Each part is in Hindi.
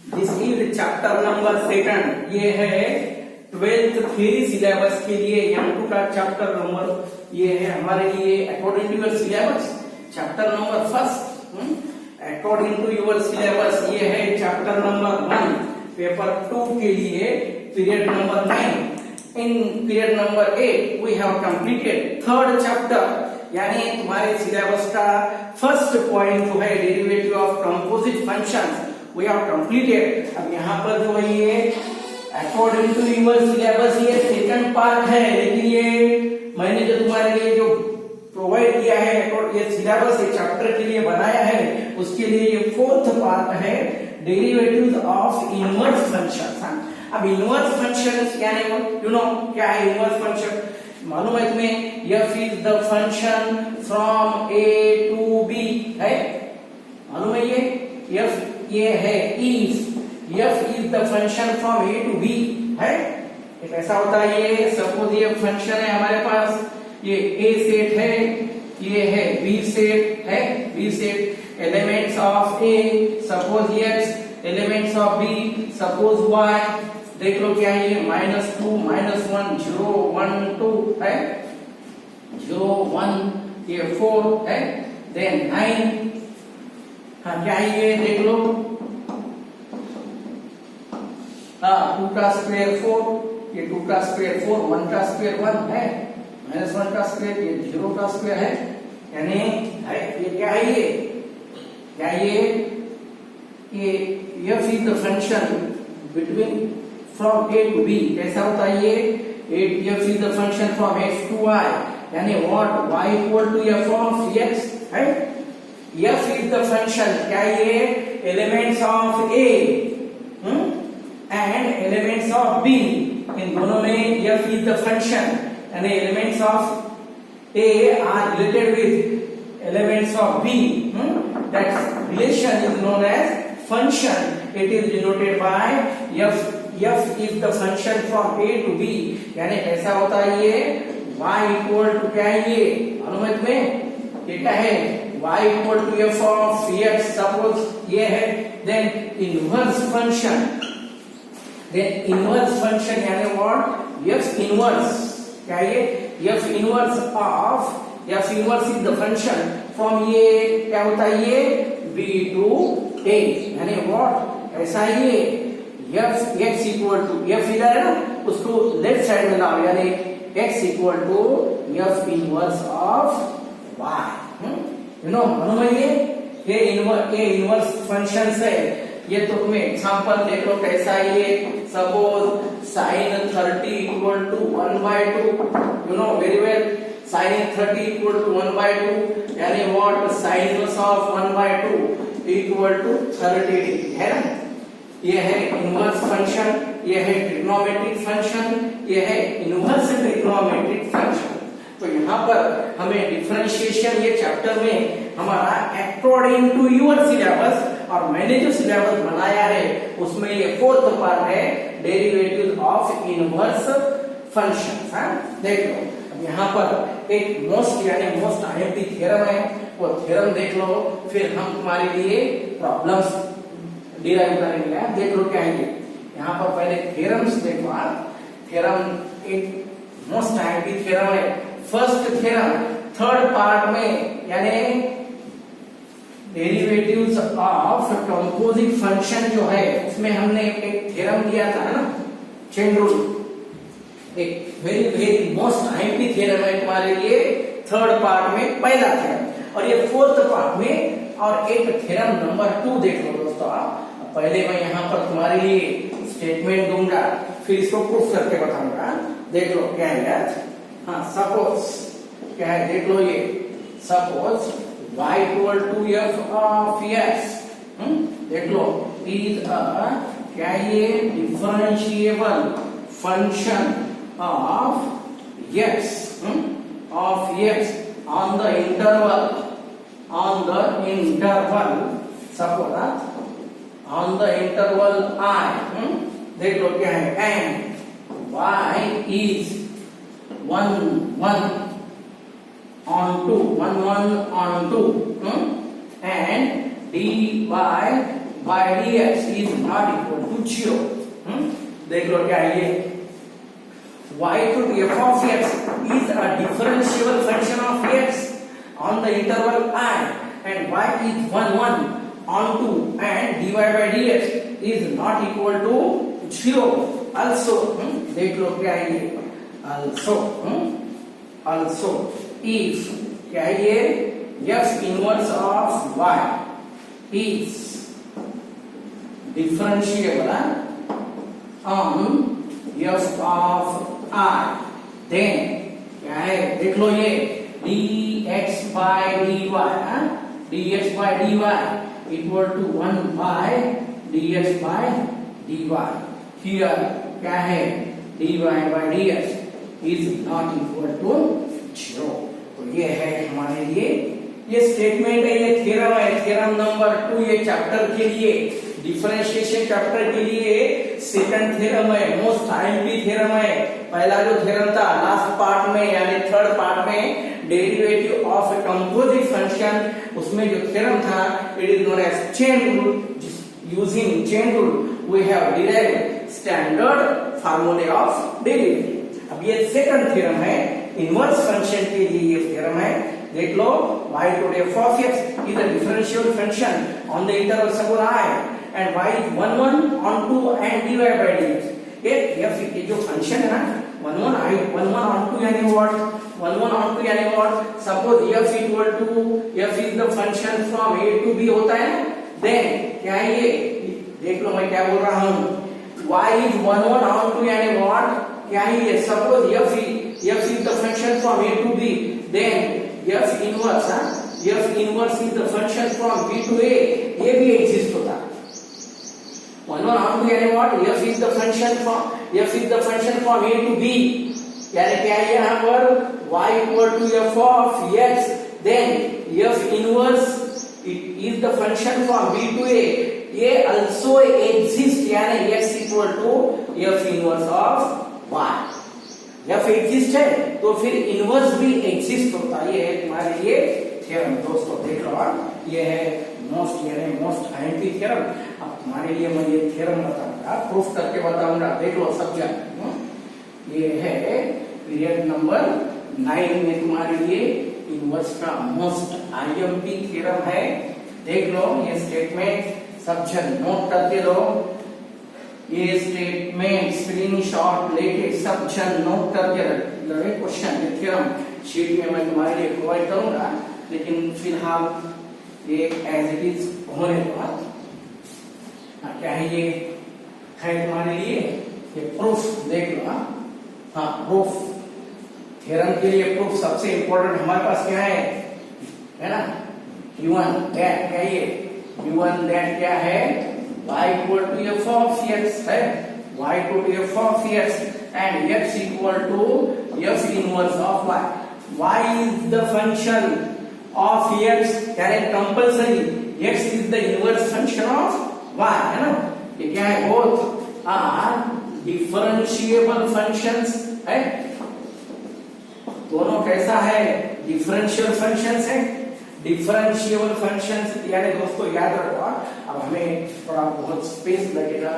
This is chapter number 2। ये है 12th थ्योरी सिलेबस के लिए M2 का चैप्टर नंबर ये है हमारे लिए according to your syllabus chapter number 1। According to your syllabus ये है चैप्टर नंबर 1 पेपर 2 के लिए period number 9। In period number 8 we have completed third chapter, यानी तुम्हारे सिलेबस का फर्स्ट पॉइंट जो है derivative of composite functions we have completed. अब यहाँ पर जो है ये अकॉर्डिंग टू योर सिलेबस ये सेकंड पार्ट है, लेकिन ये मैंने जो तुम्हारे लिए जो प्रोवाइड किया है ये सिलेबस ये चैप्टर के लिए बनाया है उसके लिए ये फोर्थ पार्ट है डेरिवेटिव्स ऑफ इनवर्स फंक्शन। अब इनवर्स फंक्शन यानी यू नो क्या है इनवर्स फंक्शन, मालूम है तुम्हें? f is the function from a to b है, मालूम है ये f ये है f is the function from a to b है। एक ऐसा होता है ये सपोज ये फंक्शन है हमारे पास, ये a सेट है, ये है b सेट है, b set elements of a suppose x, elements of b suppose y। देख लो क्या है ये -2 -1 0 1 2 है, 0 1 ये 4 है, देन 9 हाँ क्या है ये देख लो 2 का स्क्वायर 4, ये 2 का स्क्वायर 4, 1 का स्क्वायर 1 है, -1 का स्क्वायर ये 0 का स्क्वायर है, यानी है ये क्या है ये क्या ये f is the function between from a to b। कैसा होता है ये f is the function from x to y, यानी what y equal to f of x है। f इज द फंक्शन क्या ये elements of a and elements of b, इन दोनों में f इज द फंक्शन, यानी elements of a are related with elements of b, that relation is known as function. It is denoted by f is the function from a to b, यानी ऐसा होता है ये y इक्वल टू क्या है ये मालूम है तुम्हें ये क्या है y equal to f of x suppose ये है, then inverse function, then inverse function यानी व्हाट f इनवर्स क्या ये f inverse of f inverse is the function from ये क्या होता है ये b टू a, यानी व्हाट ऐसा ये f x equal to f इधर है ना उसको लेफ्ट साइड में लाओ, यानी x equal to f inverse of y। You know मालूम है ये इनवर्स फंक्शन है ये, तो तुम्हें एग्जांपल देख लो कैसा है ये suppose sin 30 equal to 1/2, you know very well sin 30 equal to 1/2, यानी what sin inverse of 1/2 equal to 30 degree है ना। ये है इनवर्स फंक्शन, ये है ट्रिग्नोमेट्रिक फंक्शन, ये है इनवर्स ट्रिग्नोमेट्रिक फंक्शन। तो यहाँ पर हमें डिफरेंशिएशन ये चैप्टर में हमारा अकॉर्डिंग टू योर सिलेबस, और मैंने जो सिलेबस बनाया है उसमें ये फोर्थ पार्ट है डेरिवेटिव ऑफ इनवर्स फंक्शन। हाँ देख लो अब यहाँ पर एक मोस्ट यानी मोस्ट आईएमपी थ्योरम है, वो थ्योरम देख लो, फिर हम तुम्हारे लिए प्रॉब्लम्स डिराइव करेंगे। देख लो क्या है ये यहाँ पर पहले थ्योरम्स देखो। थ्योरम एक मोस्ट आईएमपी थ्योरम है, फर्स्ट थ्योरम थर्ड पार्ट में यानी डेरिवेटिव्स ऑफ कंपोजिट फंक्शन जो है उसमें हमने एक थ्योरम दिया था ना चेन रूल, एक very very most IMP theorem है तुम्हारे लिए थर्ड पार्ट में पहला थ्योरम, और ये फोर्थ पार्ट में और एक थ्योरम नंबर 2 देख लो दोस्तों। पहले मैं यहाँ पर तुम्हारे लिए स्टेटमेंट दूंगा फिर इसको प्रूफ करके बताऊंगा। देख लो क्या है यार, हाँ सपोज क्या है देख लो ये suppose y equal to f of x, देख लो इज क्या है ये differentiable function of x on the interval suppose on the interval I, देख लो क्या है and y is 1 1 on 2 and dy by dx is not equal to 0. देख लो क्या है ये, y to f of x is a differentiable function of x on the interval I, and y is 1 1 onto and dy by dx is not equal to 0. Also देख लो क्या है ये, also if क्या है ये, f inverse of y is differentiable on f of I, then क्या है देख लो ये dx by dy, dx by dy equal to 1 by dx by dy. Here क्या है, dy by dx is not equal to 0. तो ये है हमारे लिए, ये स्टेटमेंट है, ये थ्योरम है, थ्योरम नंबर 2 ये चैप्टर के लिए, डिफरेंशिएशन चैप्टर के लिए सेकंड थ्योरम है, मोस्ट आईएमपी थ्योरम है। पहला जो थ्योरम था लास्ट पार्ट में यानी थर्ड पार्ट में, derivative of a composite function, उसमें जो थ्योरम था it is known as chain rule. Using chain rule we have derived standard फार्मूले ऑफ डेरिवेटिव। अब ये सेकंड थ्योरम है, इनवर्स फंक्शन के लिए ये थ्योरम है। देख लो, y to the f of x is a differentiable function on the interval suppose I, and y is 1 1 onto and dy by dx. ये f ये जो फंक्शन है ना 1 1 onto यानी what, 1 1 onto यानी what, suppose f equal to f is the function from a to b होता है, then क्या है ये, देख लो मैं क्या बोल रहा हूँ, y is 1 1 onto यानी what, क्या है ये, suppose f is the function from a to b, then f inverse is the function from b to a, ये भी एग्जिस्ट होता है। 1 1 onto यानी what, f is the function from a to b, यानी क्या है यहाँ पर y equal to f of x, then f inverse is the function from b to a, ये also exist यानी x equal to f inverse of y। f exist है तो फिर इनवर्स भी एग्जिस्ट होता है, ये है तुम्हारे लिए थ्योरम। दोस्तों देख लो, ये है मोस्ट आईएमपी थ्योरम। अब तुम्हारे लिए मैं ये थ्योरम बताऊंगा, प्रूफ करके बताऊंगा। देख लो सब्जेक्ट, ये है पीरियड नंबर 9 में तुम्हारे लिए इनवर्स का मोस्ट आईएमपी थ्योरम है। देख लो ये स्टेटमेंट, सब्जेक्ट नोट करके लो, ये स्टेटमेंट स्क्रीनशॉट लेके सब जन नोट करके रखे। क्वेश्चन ये थ्योरम शीट में मैं तुम्हारे लिए प्रोवाइड करूंगा, लेकिन फिलहाल ये एज इट इज होने के बाद क्या है, ये है तुम्हारे लिए ये प्रूफ। देख लो, हाँ प्रूफ, थ्योरम के लिए प्रूफ सबसे इंपॉर्टेंट हमारे पास क्या है ना, गिवन दैट, क्या ये गिवन दैट क्या है, y equal to f of x है, y equal to f of x and x equal to f inverse of y. y is the function of x, यानी compulsory x is the inverse function of y, है ना। ये क्या है, both are differentiable functions है, दोनों कैसा है, डिफरेंशियल फंक्शंस है। डिफरेंशिएबल फंक्शंस यानी दोस्तों याद रखो, अब हमें थोड़ा बहुत स्पेस लगेगा,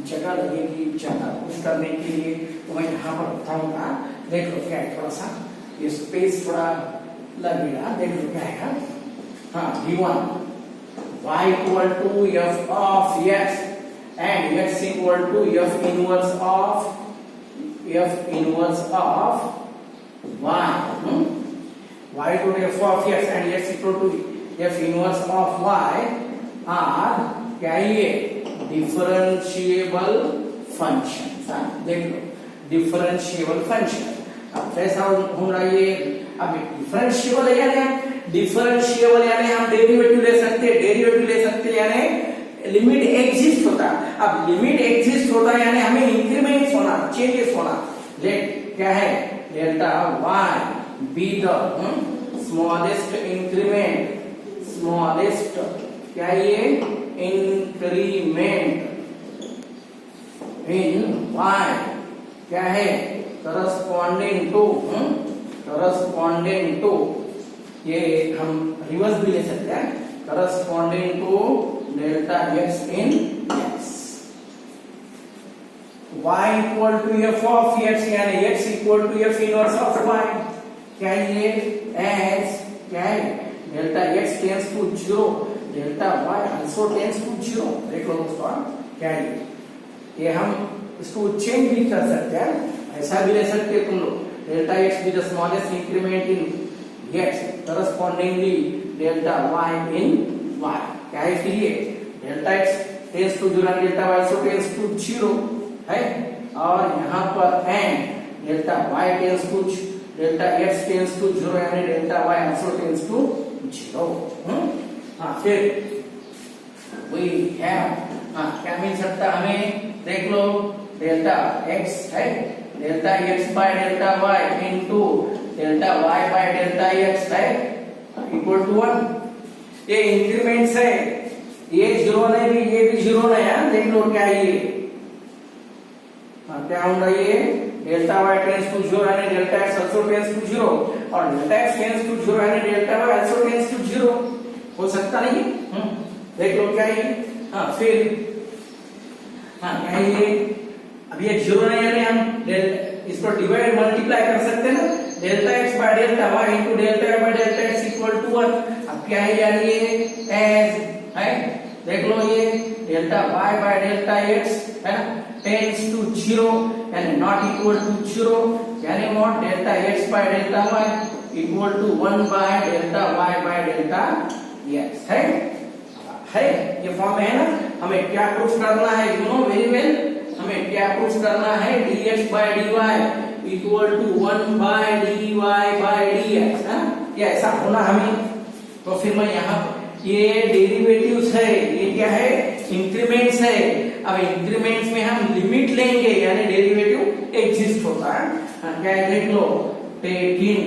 जगह लगेगी ज्यादा कुछ करने के लिए, तो मैं यहाँ पर बताऊंगा। देख लो क्या है, थोड़ा सा ये स्पेस थोड़ा लगेगा। देख लो क्या है, हाँ given y equal to f of x and x equal to f inverse of y, y to the f of x and x equal to f inverse of y are क्या ये डिफरेंशिएबल फंक्शंस। देख लो डिफरेंशिएबल फंक्शन, अब कैसा हो रहा है ये, अब डिफरेंशिएबल यानी हम डेरिवेटिव ले सकते यानी लिमिट एग्जिस्ट होता। अब लिमिट एग्जिस्ट होता यानी हमें इंक्रीमेंट्स होना, चेंजेस होना। लेट क्या है, delta y be the smallest increment, smallest क्या ये इंक्रीमेंट इन y क्या है, करस्पॉन्डिंग टू ये हम रिवर्स भी ले सकते हैं, corresponding to delta x in x. y equal to f of x यानी x equal to f inverse of y. क्या ये as क्या है delta x tends to 0 delta y also tends to 0. देख लो दोस्तों क्या है ये हम इसको चेंज भी कर सकते हैं, ऐसा भी ले सकते हैं तुम लोग. Delta x with the smallest increment in x correspondingly delta y in y. क्या है फिर ये delta x tends to 0 delta y also tends to 0 है, और यहाँ पर and delta y tends to delta x tends to 0 यानी delta y also tends to 0. हाँ फिर we have क्या मिल सकता हमें देख लो डेल्टा x है delta x by delta y into delta y by delta x है इक्वल टू 1. ये इंक्रीमेंट्स है, ये 0 नहीं भी ये भी 0 नहीं है. देख लो क्या ये क्या होगा ये डेल्टा y टेंस टू 0 यानी delta x also tends to 0 और डेल्टा x टेंस टू 0 यानी delta y also tends to 0. हो सकता नहीं. देख लो क्या ये फिर क्या ये अब ये 0 नहीं यानी हम इसको डिवाइड मल्टीप्लाई कर सकते हैं ना. Delta x by delta y into delta y by delta x equal to 1. अब क्या है यार ये एज है देख लो ये delta y by delta x है टेंस टू 0 यानी नॉट इक्वल टू 0 यानी what delta x by delta y equal to 1 by delta y by delta x है ये फॉर्म है ना. हमें क्या प्रूफ करना है यू नो वेरी वेल. हमें क्या प्रूफ करना है dx by dy equal to 1 by dy by dx. ये ऐसा होना हमें. तो फिर मैं यहाँ ये डेरिवेटिव्स है ये क्या है इंक्रीमेंट्स है. अब इंक्रीमेंट्स में हम लिमिट लेंगे यानी डेरिवेटिव एग्जिस्ट होता है. क्या है देख लो taking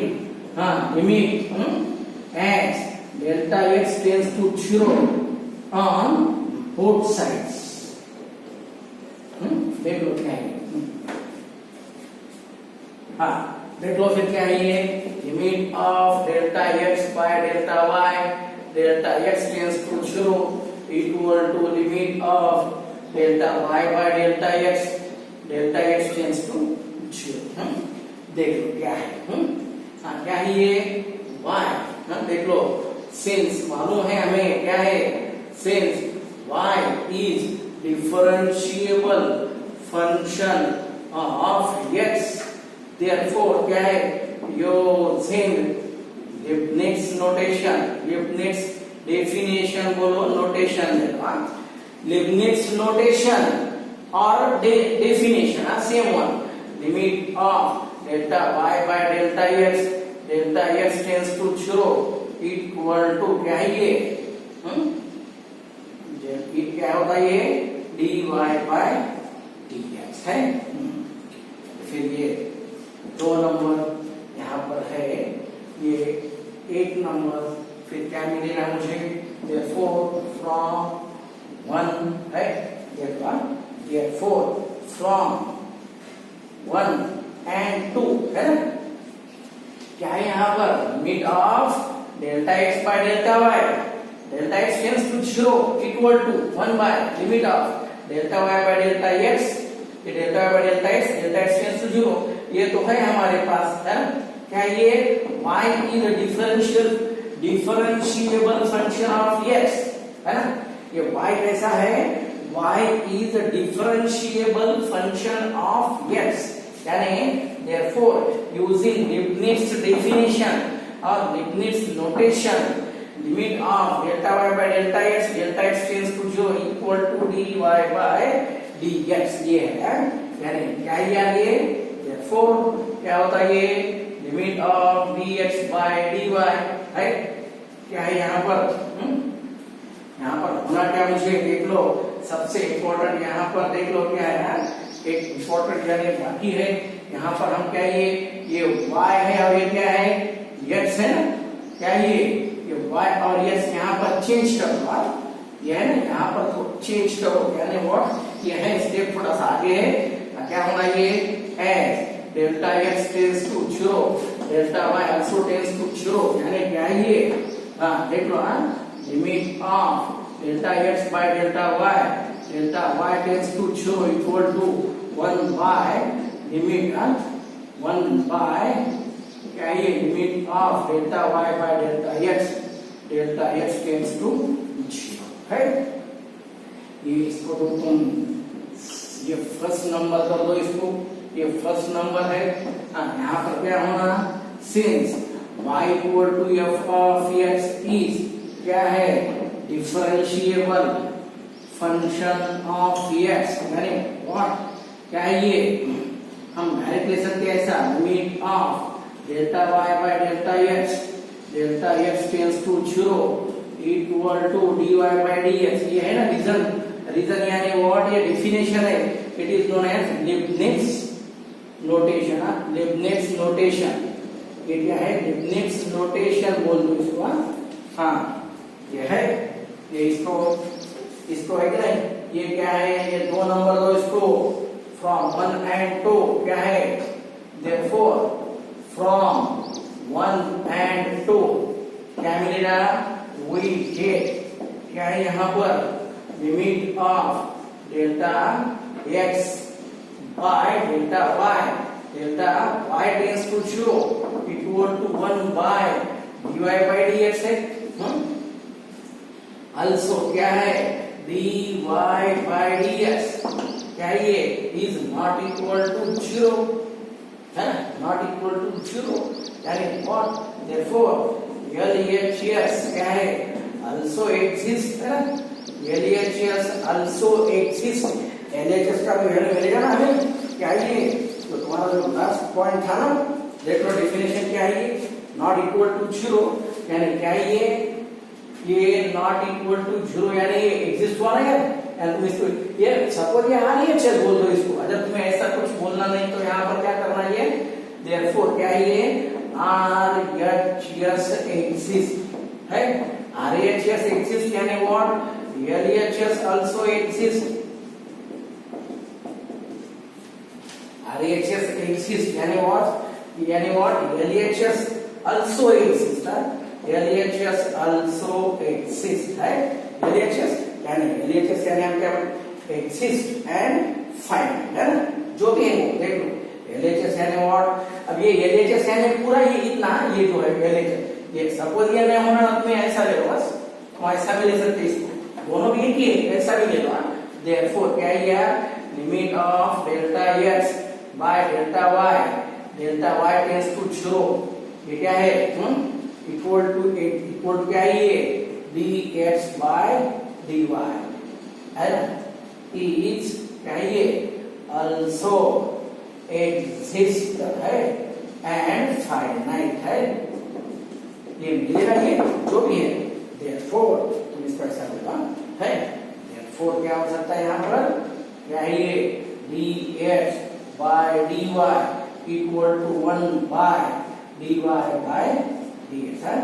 limit as delta x tends to 0 on both sides. देख लो क्या है देख लो फिर क्या है ये limit of delta x by delta y delta x tends to 0 equal to limit of delta y by delta x tends to 0. देख लो क्या है क्या है ये y. देख लो सिंस मालूम है हमें क्या है since y is differentiable function of x therefore क्या है using Leibniz notation Leibniz definition बोलो notation देना Leibniz notation or definition same one limit of delta y by delta x tends to 0 equal to क्या है ये क्या होता है ये dy बाय dx है. फिर ये 2 नंबर यहाँ पर है ये 1 नंबर फिर क्या मिलेगा मुझे therefore from 1 है therefore from 1 and 2 है ना. क्या है यहाँ पर limit of delta x by delta y delta x tends to 0 equal to 1 by limit of delta y by delta x ये delta y by delta x tends to 0. ये तो है हमारे पास है क्या ये y is a differentiable function of x है ना. ये y कैसा है y is a differentiable function of x यानी therefore using Leibniz definition or Leibniz notation limit of delta y by delta x tends to 0 equal to dy by dx. ये है यानी क्या ये therefore क्या होता है ये limit of dx by dy है. क्या है यहाँ पर होना क्या मुझे देख लो सबसे इम्पोर्टेंट यहाँ पर देख लो क्या है ना एक इम्पोर्टेंट यानी बाकी है यहाँ पर हम क्या ये y है और ये क्या है x है ना. क्या ये y और x यहाँ पर चेंज करो ये है ना यहाँ पर तो चेंज करो यानी व्हाट ये है स्टेप थोड़ा सा आगे है. क्या होगा ये as delta x tends to 0 delta y also tends to 0 यानी क्या ये देख लो limit of delta x by delta y tends to 0 equal to 1 by limit 1 by क्या ये limit of delta y by delta x tends to 0 है। ये इसको तो तुम ये फर्स्ट नंबर कर दो, इसको ये फर्स्ट नंबर है। यहाँ पर क्या होना, since y equal to f of x is क्या है, डिफरेंशिएबल फंक्शन ऑफ x, यानी व्हाट क्या है ये, हम डायरेक्ट ले सकते हैं ऐसा, limit of delta y by delta x tends to 0 equal to dy by dx। ये है ना रीजन यानी व्हाट, ये डेफिनेशन है, it is known as Leibniz notation. Leibniz notation ये क्या है, लिबनिट्ज नोटेशन बोल दो इसको। हाँ ये है, ये इसको है क्या, ये क्या है, ये 2 नंबर दो इसको, फ्रॉम 1 and 2 क्या है, therefore from 1 and 2 क्या मिलेगा, we get क्या है यहाँ पर, limit of delta x by delta y tends to 0 equal to 1 by dy by dx है। also क्या है, dy by dx क्या ये is not equal to 0 है ना, not equal to 0 यानी what, therefore LHS क्या है, also exist है ना, LHS also exist। LHS का भी वैल्यू मिलेगा ना हमें, क्या ये तो तुम्हारा जो लास्ट पॉइंट था ना, देख लो डेफिनेशन क्या है, नॉट इक्वल टू 0 यानी क्या ये नॉट इक्वल टू 0 यानी ये एग्जिस्ट हुआ ना यार, यानी तुम इसको ये सपोज ये RHS बोल दो इसको, अगर तुम्हें ऐसा कुछ बोलना नहीं तो यहाँ पर क्या करना है, देयरफॉर क्या ये RHS exist है, RHS exist यानी what, LHS also exist, RHS exist यानी व्हाट, LHS also exist है, LHS also exist है, LHS यानी हम क्या exist and find है ना, जो भी है वो देख लो, LHS यानी व्हाट, अब ये LHS यानी पूरा ये इतना, ये जो है LHS, ये सपोज ये नहीं होना, तुम्हें ऐसा ले लो बस, तुम ऐसा भी ले सकते इसको, दोनों भी एक ही है, ऐसा भी ले लो। देयरफॉर क्या है, limit of delta x by delta y tends to 0 ये क्या है, इक्वल टू क्या है ये, dx बाय dy है ना, इज क्या है ये, also exist है एंड फाइनाइट है, ये मिलेगा ये जो भी है। देयरफॉर तुम इसको ऐसा बोला है, देयरफॉर क्या हो सकता है यहाँ पर, क्या है ये, dx by dy equal to 1 by dy by dx है।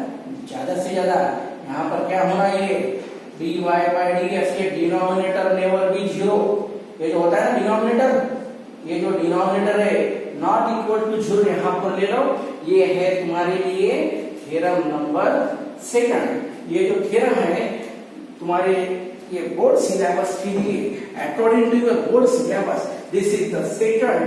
ज्यादा से ज्यादा यहाँ पर क्या होना, ये dy by dx के डिनोमिनेटर नेवर बी 0, ये जो होता है ना डिनोमिनेटर, ये जो डिनोमिनेटर है नॉट इक्वल टू 0 यहाँ पर ले लो, ये है तुम्हारे लिए थ्योरम नंबर 2। ये जो थ्योरम है तुम्हारे ये बोर्ड सिलेबस के लिए, according to your board syllabus, this is the second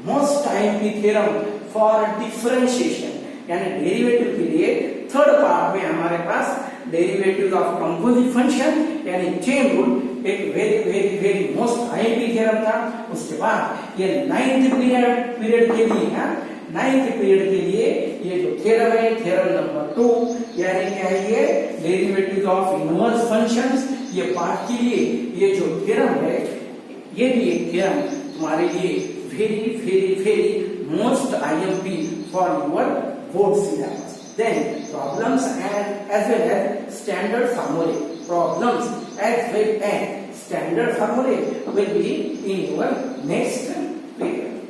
most time की थ्योरम फॉर डिफरेंशिएशन, यानी डेरिवेटिव के लिए थर्ड पार्ट में हमारे पास डेरिवेटिव ऑफ कंपोजिट फंक्शन यानी चेन रूल एक वेरी मोस्ट टाइम की थ्योरम था। उसके बाद ये 9th पीरियड के लिए है, 9th पीरियड के लिए ये जो थ्योरम है, थ्योरम नंबर 2 यानी क्या है, ये डेरिवेटिव ऑफ इनवर्स फंक्शंस, ये पार्ट के लिए ये जो थ्योरम है, ये भी एक थ्योरम तुम्हारे लिए very most IMP for your board syllabus. Then problems and as well as standard formulae. Problems as well as standard formulae will be in your next period.